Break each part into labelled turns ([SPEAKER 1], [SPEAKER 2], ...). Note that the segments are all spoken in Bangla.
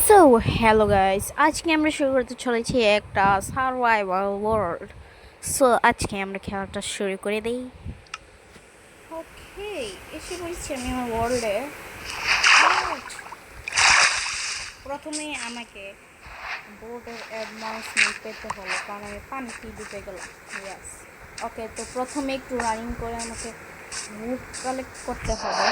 [SPEAKER 1] সো হ্যালো গাইস, আজকে আমরা শুরু করতে চলেছি একটা সার্ভাইভাল ওয়ার্ল্ড। সো আজকে আমরা খেলাটা শুরু করে দেই। ওকে, এসে পড়েছি আমি আমার ওয়ার্ল্ডে। প্রথমে আমাকে বোর্ডের অ্যাডভান্সমেন্ট পেতে হলো, কারণ আমি পানিতে ডুবে গেলাম। ইয়াস, ওকে, তো প্রথমে একটু রানিং করে আমাকে উড কালেক্ট করতে হবে।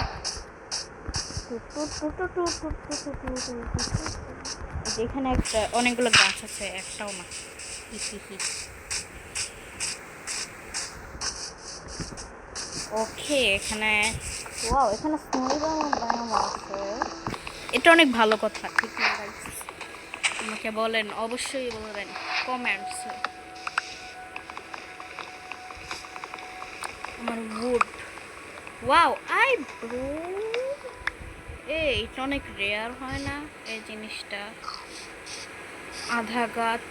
[SPEAKER 1] যেখানে একটা অনেকগুলো গাছ আছে, একটাও না। ওকে, এখানে ওয়াও, এখানে বানানো আছে। এটা অনেক ভালো কথা, ঠিক না গাইস? আমাকে বলেন, অবশ্যই বলবেন কমেন্টসে। আমার উড, ওয়াও, আই ব্রো, এটা অনেক রেয়ার হয় না এই জিনিসটা। আধা গাছ,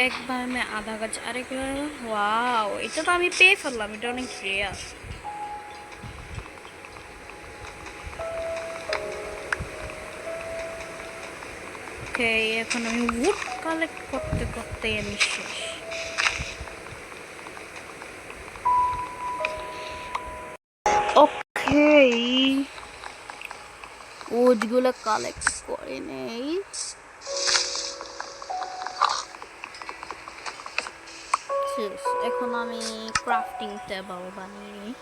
[SPEAKER 1] একবার আমি আধা গাছ, আরেকবার ওয়াও, এটা তো আমি পেয়ে ফেললাম, এটা অনেক রেয়ার। ওকে, এখন আমি উড কালেক্ট করতে করতে আমি শেষ। ওকে, উডগুলো কালেক্ট করে নেই। শেষ, এখন আমি ক্রাফটিং টেবিল বানিয়ে নিই।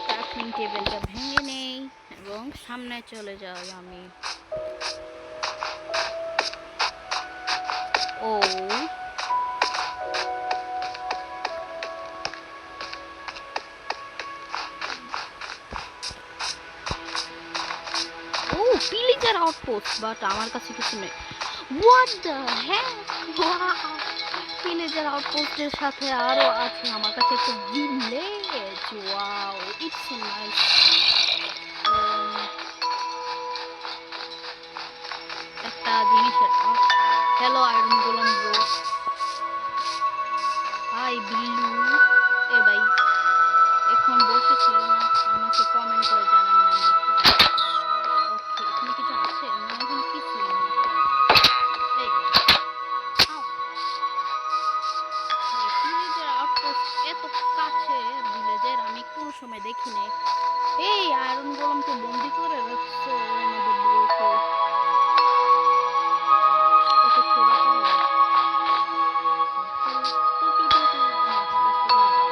[SPEAKER 1] ক্রাফটিং টেবিলটা ভেঙে নেই এবং সামনে চলে যাই আমি। ও, ও পিলিজার আউটপোস্ট, বাট আমার কাছে কিছু নেই। হোয়াট দ্য হেক, ওয়াও, ভিলেজের আউটপোস্টের সাথে আরো আছে আমার কাছে একটা ভিলেজ। Wow, it's nice. একটা জিনিসের হ্যালো আয়রন গোলাম ব্রো, হাই বিল্লু। এ ভাই, এখন বসেছিল না, আমাকে কমেন্ট করে জানাবেন, আমি দেখতে পাই। ওকে, এখানে কিছু আছে না? এখন কিছু নেই। এই আও, ভিলেজের আউটপোস্ট এত কাছে, ভিলেজের আমি কোনো সময় দেখিনি। এই আয়রন গোলামকে বন্দি করে রাখছে আমাদের ব্রোকে। ওকে ছোড়াতে হবে। আমি আস্তে আস্তে করে যাই।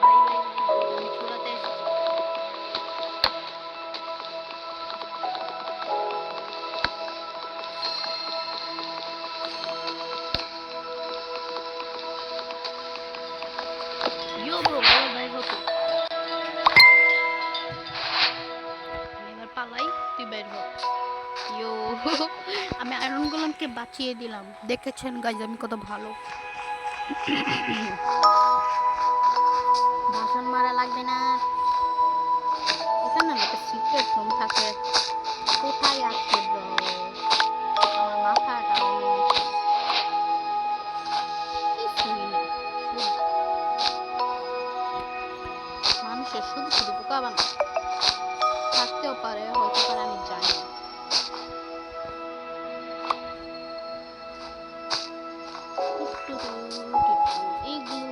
[SPEAKER 1] বাই বাই, ওকে আমি ছোড়াতে এসেছি। ইয়ো ব্রো, বলো ভাই হতো। আমি এবার পালাই, তুই বের হ। ইয়ো, আমি আয়রন গোলামকে বাঁচিয়ে দিলাম। দেখেছেন গাইজ আমি কত ভালো। ভাষণ মারা লাগবে না। এখানে না একটা সিক্রেট রুম থাকে, কোথায় আছে ব্রো? আমার মাথাটা অনেক কিছুই নেই। মানুষের শুধু শুধু বোকা বানায়। থাকতেও পারে, হয়তো পারে, আমি জানি না। এইগুলো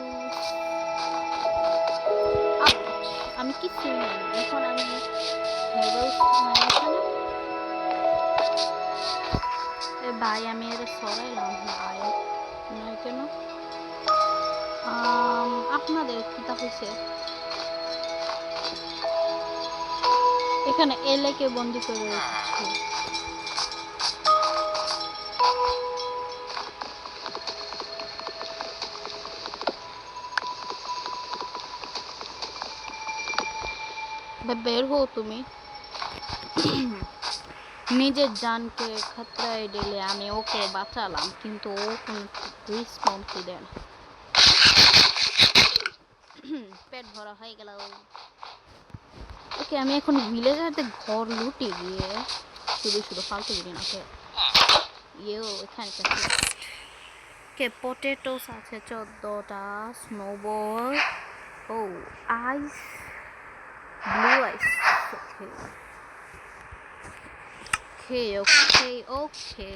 [SPEAKER 1] আমি কিছুই নেই। এখন আমি ভাই, আমি এর সরাইলাম ভাই, নয় কেন? আপনাদের কিতা হয়েছে? এখানে এলেকে বন্দি করে রেখেছে। বের হও তুমি। নিজের জানকে খতরায় ঢেলে আমি ওকে বাঁচালাম, কিন্তু ও কোনো রেসপন্সই দেয় না। পেট ভরা হয়ে গেল। ওকে, আমি এখন ভিলেজারদের ঘর লুটে গিয়ে শুধু শুধু ফালতু গিরি না। ইয়েও এখানে কে পটেটোস আছে 14টা, স্নোবল, ও আইস, ব্লু আইস। ওকে ওকে ওকে,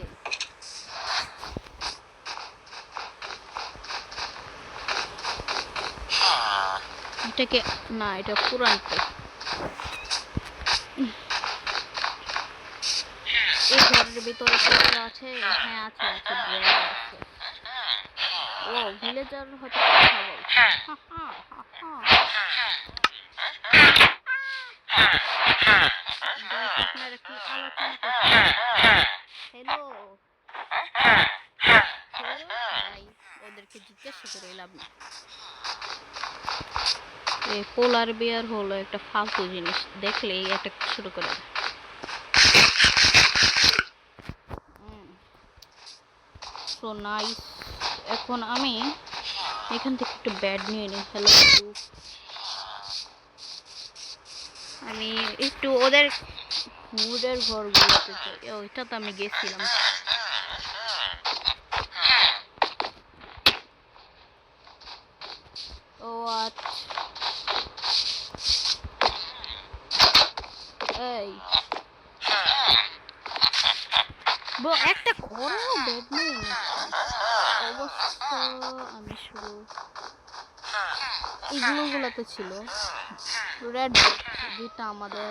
[SPEAKER 1] এটাকে না, এটা পুরানটা। এই ঘরের ভিতরে কিছু আছে? হ্যাঁ আছে, আছে, ব্রেড আছে। ও ভিলেজার হয়তো কথা বলছে। আপনারা কি আলোচনা করছেন? হ্যালো, ওদেরকে জিজ্ঞাসা করে লাভ নেই। এই পোলার বিয়ার হলো একটা ফালতু জিনিস, দেখলেই এটা শুরু করে। So nice. এখন আমি এখান থেকে একটু ব্যাড নিয়ে নিই। হ্যালো, আমি একটু ওদের উডের ঘরগুলোতে যাই। ওইটা তো আমি গেছিলাম। ও আচ্ছা, এই ব্রো, একটা ঘরেও বেড নেই অবশ্য। আমি শুরু এইগুলোতে ছিল রেড, যেটা আমাদের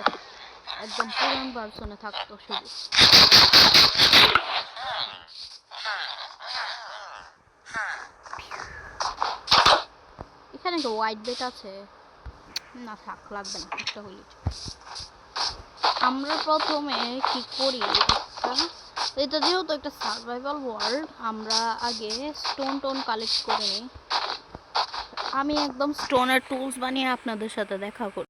[SPEAKER 1] একদম পুরান ভার্সনে থাকতো শুধু। এখানে তো হোয়াইট বেড আছে না, থাক, লাগবে না, একটা হইলে। আমরা প্রথমে কি করি, এটা যেহেতু একটা সার্ভাইভাল ওয়ার্ল্ড, আমরা আগে স্টোন টোন কালেক্ট করে নিই। আমি একদম স্টোনের টুলস বানিয়ে আপনাদের সাথে দেখা করি।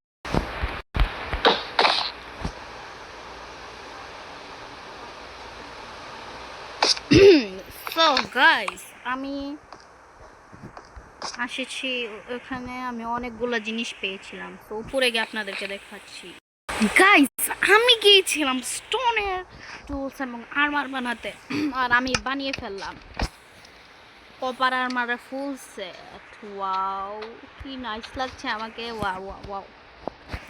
[SPEAKER 1] সো গাইস, আমি আসেছি ওখানে, আমি অনেকগুলো জিনিস পেয়েছিলাম, তো উপরে গিয়ে আপনাদেরকে দেখাচ্ছি। গাইস, আমি গিয়েছিলাম স্টোনের টুলস এবং আর্মার বানাতে, আর আমি বানিয়ে ফেললাম কপার আর্মারের ফুল সেট। ওয়াও, কি নাইস লাগছে আমাকে। Wow wow wow.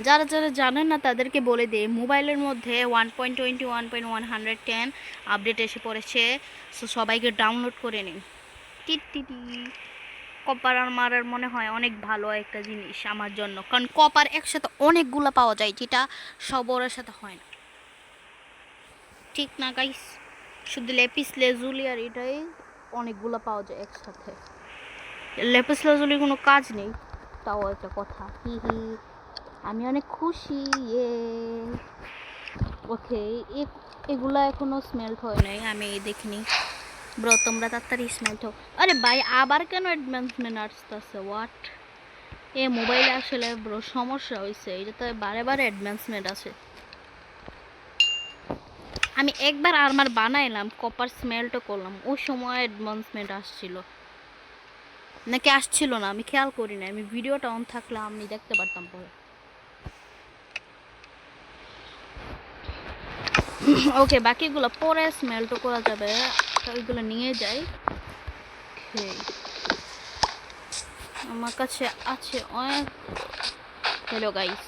[SPEAKER 1] যারা যারা জানেন না তাদেরকে বলে দিই, মোবাইলের মধ্যে 1.21.110 আপডেট এসে পড়েছে, সো সবাইকে ডাউনলোড করে নিন। টিটি কপার আর্মারের মনে হয় অনেক ভালো একটা জিনিস আমার জন্য, কারণ কপার একসাথে অনেকগুলো পাওয়া যায়, যেটা সবরের সাথে হয় না, ঠিক না গাইস? শুধু লেপিস লেজুলি আর এটাই অনেকগুলো পাওয়া যায় একসাথে। লেপিস লেজুলির কোনো কাজ নেই, তাও একটা কথা। হি হি, আমি অনেক খুশি। ইয়ে ওকে, এগুলা এখনো স্মেল্ট হয় নাই, আমি দেখিনি। ব্রো, তোমরা তাড়াতাড়ি স্মেল্ট হোক। আরে ভাই, আবার কেন অ্যাডভান্সমেন্ট আসতেছে? হোয়াট? এ মোবাইলে আসলে ব্রো সমস্যা হয়েছে, এটাতে বারে বারে অ্যাডভান্সমেন্ট আসে। আমি একবার আর্মার বানাইলাম, কপার স্মেলটও করলাম, ওই সময় অ্যাডভান্সমেন্ট আসছিল নাকি আসছিল না আমি খেয়াল করি না, আমি ভিডিওটা অন থাকলে আমি দেখতে পারতাম পরে। ওকে, বাকিগুলো পরে স্মেলটও করা যাবে, ওইগুলো নিয়ে যাই। আমার কাছে আছে অনেক। হ্যালো গাইস,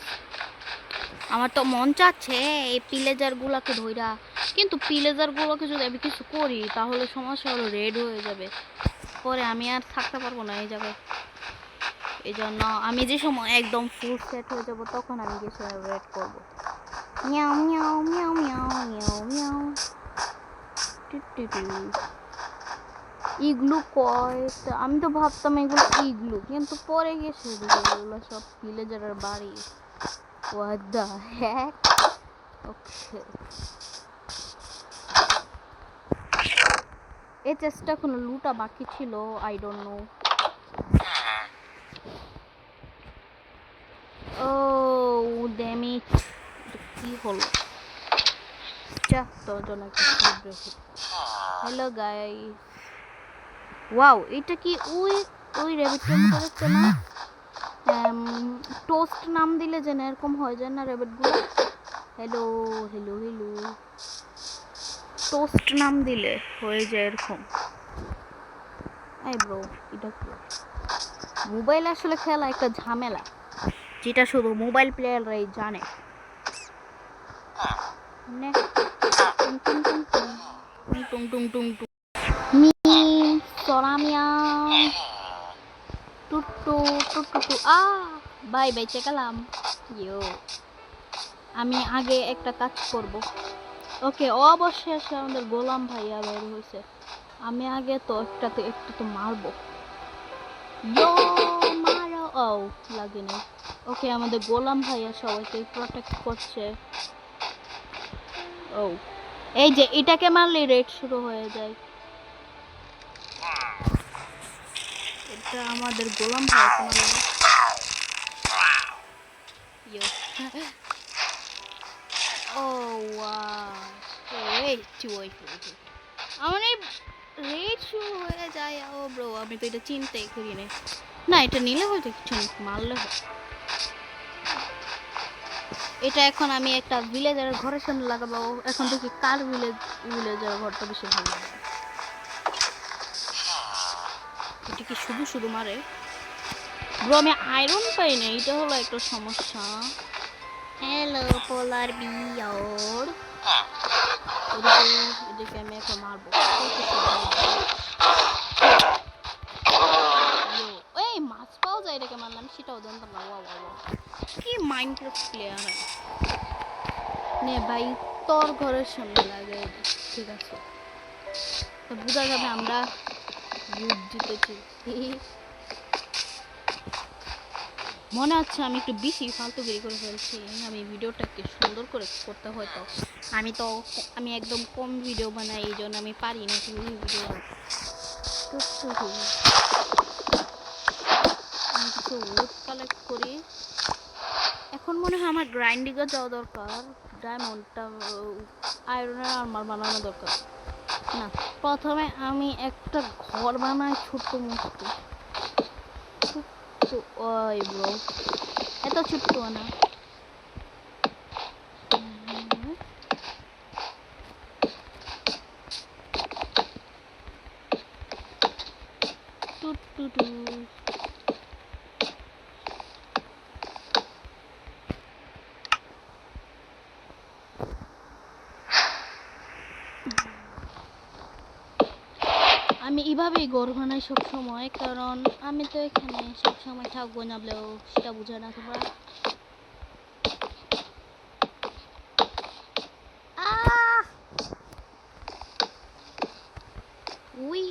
[SPEAKER 1] আমার তো মন চাচ্ছে এই পিলেজারগুলোকে ধইরা, কিন্তু পিলেজারগুলোকে যদি আমি কিছু করি তাহলে সমস্যা হলো রেড হয়ে যাবে, পরে আমি আর থাকতে পারবো না এই জায়গায়। এই জন্য আমি যে সময় একদম ফুল সেট হয়ে যাব তখন আমি গেছে রেড করবো। মিয়াও মিয়াও মিয়াও মিয়াও মিয়াও মিয়াও। ইগলু কয়, আমি তো ভাবতাম এগুলো ইগলু, কিন্তু পরে গেছে এগুলো সব ভিলেজারের বাড়ি। What the heck? Okay. এই চেষ্টা কোনো লুটা বাকি ছিল, I don't know. O damn it, কি হলো? যা তোর জন্য একটা ফুড রেখে। হ্যালো গাইস, ওয়াও এটা কি ওই ওই র্যাবিটের মতো দেখতে না? টোস্ট নাম দিলে যেন এরকম হয়ে যায় না র্যাবিটগুলো? হ্যালো হ্যালো হ্যালো, টোস্ট নাম দিলে হয়ে যায় এরকম। এই ব্রো, এটা কি? মোবাইল আসলে খেলা একটা ঝামেলা, যেটা শুধু মোবাইল প্লেয়াররাই জানে। নে টুং টুং টুং টুং টুং টুং টুং টুং মি সরামিয়া টুটু টুটু আ বাই বাই চেকালাম। ইয়ো, আমি আগে একটা কাজ করব। ওকে, অবশেষে আমাদের গোলাম ভাইয়া বের হয়েছে। আমি আগে তো একটু তো মারবো। ইয়ো মারো, ও লাগে না। ওকে, আমাদের গোলাম ভাইয়া সবাইকে প্রোটেক্ট করছে। ও এই যে এটাকে মারলে রেড শুরু হয়ে যায়। এটা আমাদের গোলাম ভাইয়াকে মারলে। ইয়ো ও ওয়াও, ওয়েট আমার এই রেড শুরু হয়ে যায়। ও ব্রো, আমি তো এটা চিন্তাই করি না। না, এটা নিলে হয়তো কিছু মারলে হয়। এটা এখন আমি একটা ভিলেজারের ঘরের সামনে লাগাবো। এখন দেখি কার ভিলেজার ঘরটা বেশি ভালো লাগে। এটা কি শুধু শুধু মারে? ব্রো, আমি আয়রন পাই না, এটা হলো একটা সমস্যা। হ্যালো পোলার বিয়র, এদিকে আমি এখন মারবো। এই মাছ পাওয়া যায়, এটাকে মারলাম, সেটাও জানতাম না। ওয়া ওয়া ওয়া, কি মাইনক্রাফট প্লেয়ার হয় নে ভাই, তোর ঘরের সামনে লাগাই দে। ঠিক আছে, তো বোঝা যাবে আমরা গুড জিতেছি। মনে হচ্ছে আমি একটু বেশি ফালতুগিরি করে ফেলছি। আমি ভিডিওটাকে সুন্দর করে করতে হয়তো আমি একদম কম ভিডিও বানাই, এই জন্য আমি পারি না ভিডিও। আমি কিছু উড কালেক্ট করি। এখন মনে হয় আমার গ্রাইন্ডিংয়ে যাওয়া দরকার, ডায়মন্ডটা আয়রনের আর্মার বানানো দরকার। না, প্রথমে আমি একটা ঘর বানাই ছোট্ট মতো। ওই ব্রো, এত ছোট্ট না। আমি এইভাবেই ঘর বানাই সবসময়, কারণ আমি তো এখানে সবসময় থাকবো না, বলেও সেটা বুঝে না তোমরা। উই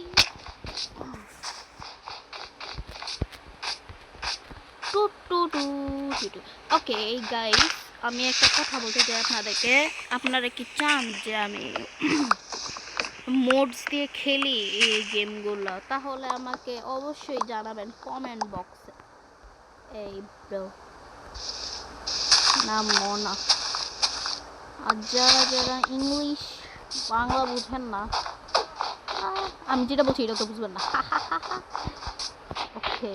[SPEAKER 1] ওকে গাইস, আমি একটা কথা বলতে চাই আপনাদেরকে। আপনারা কি চান যে আমি মোডস দিয়ে খেলি এই গেমগুলো? তাহলে আমাকে অবশ্যই জানাবেন কমেন্ট বক্সে। এই ব্রো, না মনা, আর যারা যারা ইংলিশ বাংলা বুঝেন না, আমি যেটা বলছি এটা তো বুঝবেন না। ওকে,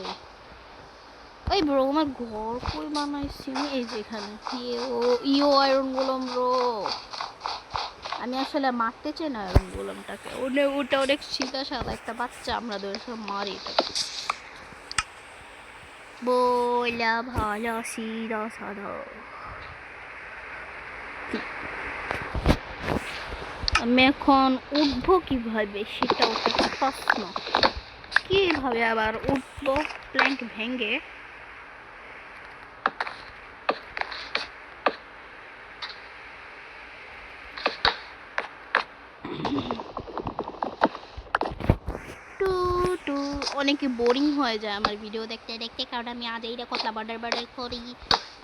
[SPEAKER 1] এই ব্রো, আমার ঘর কই বানাইছি এই যে এখানে। ইও আয়রন গোলাম ব্রো, আমি আসলে মারতে চাই না আয়রন গোলামটাকে। ওটা অনেক সিধা সাদা একটা বাচ্চা, আমরা সব মারি এটাকে। বইলা ভালো সিধা সাদা। আমি এখন উঠবো কিভাবে সেটাও একটা প্রশ্ন। কিভাবে আবার উঠবো প্ল্যাঙ্ক ভেঙে? অনেকে বোরিং হয়ে যায় আমার ভিডিও দেখতে দেখতে, কারণ আমি আজ এইটা কথা বার্ডার করি।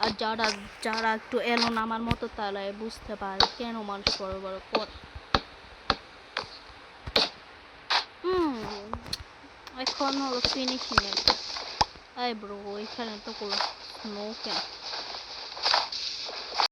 [SPEAKER 1] আর যারা যারা একটু এলো না আমার মতো, তাহলে বুঝতে পারে কেন মানুষ বড় বড় করে। এখন হলো ফিনিশিং এর। এই ব্রো, এখানে তো কোনো স্নো কেন?